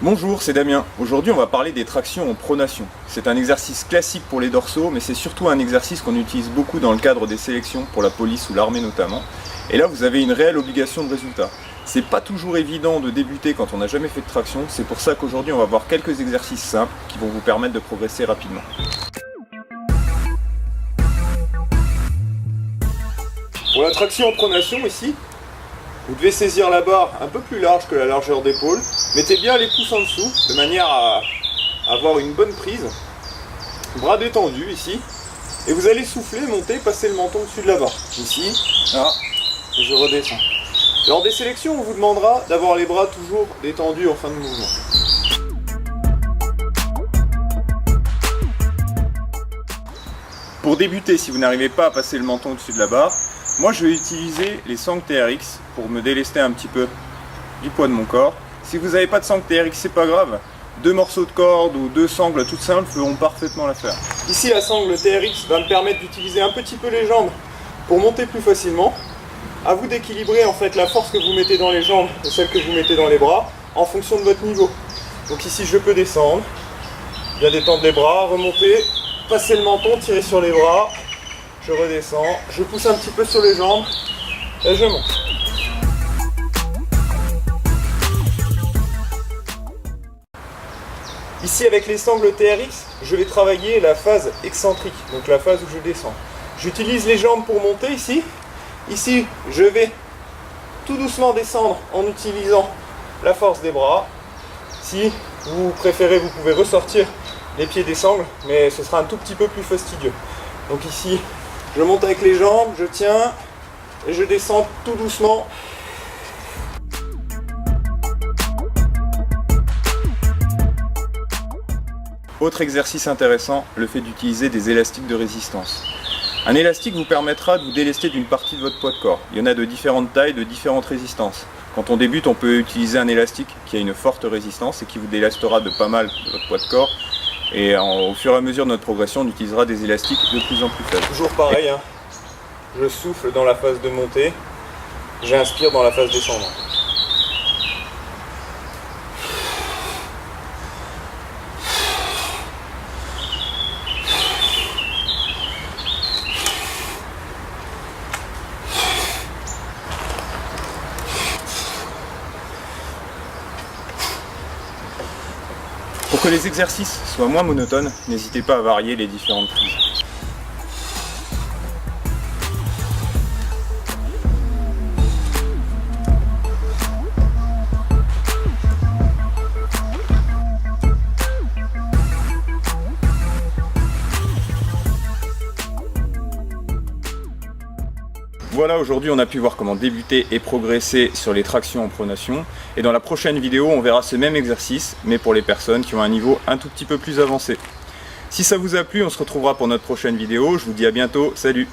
Bonjour, c'est Damien. Aujourd'hui, on va parler des tractions en pronation. C'est un exercice classique pour les dorsaux, mais c'est surtout un exercice qu'on utilise beaucoup dans le cadre des sélections pour la police ou l'armée notamment. Et là, vous avez une réelle obligation de résultat. C'est pas toujours évident de débuter quand on n'a jamais fait de traction, c'est pour ça qu'aujourd'hui, on va voir quelques exercices simples qui vont vous permettre de progresser rapidement. Pour la traction en pronation ici, vous devez saisir la barre un peu plus large que la largeur d'épaule. Mettez bien les pouces en dessous, de manière à avoir une bonne prise. Bras détendus ici. Et vous allez souffler, monter, passer le menton au-dessus de la barre. Ici, là, et je redescends. Lors des sélections, on vous demandera d'avoir les bras toujours détendus en fin de mouvement. Pour débuter, si vous n'arrivez pas à passer le menton au-dessus de la barre, moi je vais utiliser les sangles TRX pour me délester un petit peu du poids de mon corps. Si vous n'avez pas de sangles TRX, c'est pas grave. 2 morceaux de corde ou 2 sangles toutes simples feront parfaitement l'affaire. Ici la sangle TRX va me permettre d'utiliser un petit peu les jambes pour monter plus facilement. À vous d'équilibrer en fait la force que vous mettez dans les jambes et celle que vous mettez dans les bras en fonction de votre niveau. Donc ici je peux descendre, bien détendre les bras, remonter, passer le menton, tirer sur les bras. Je redescends, je pousse un petit peu sur les jambes et je monte. Ici avec les sangles TRX, je vais travailler la phase excentrique, donc la phase où je descends. J'utilise les jambes pour monter ici. Ici, je vais tout doucement descendre en utilisant la force des bras. Si vous préférez, vous pouvez ressortir les pieds des sangles, mais ce sera un tout petit peu plus fastidieux. Donc ici, je monte avec les jambes, je tiens et je descends tout doucement. Autre exercice intéressant, le fait d'utiliser des élastiques de résistance. Un élastique vous permettra de vous délester d'une partie de votre poids de corps. Il y en a de différentes tailles, de différentes résistances. Quand on débute, on peut utiliser un élastique qui a une forte résistance et qui vous délestera de pas mal de votre poids de corps. Et au fur et à mesure de notre progression, on utilisera des élastiques de plus en plus faibles. Toujours pareil, hein. Je souffle dans la phase de montée, j'inspire dans la phase descendante. Pour que les exercices soient moins monotones, n'hésitez pas à varier les différentes prises. Voilà, aujourd'hui on a pu voir comment débuter et progresser sur les tractions en pronation. Et dans la prochaine vidéo, on verra ce même exercice, mais pour les personnes qui ont un niveau un tout petit peu plus avancé. Si ça vous a plu, on se retrouvera pour notre prochaine vidéo. Je vous dis à bientôt, salut!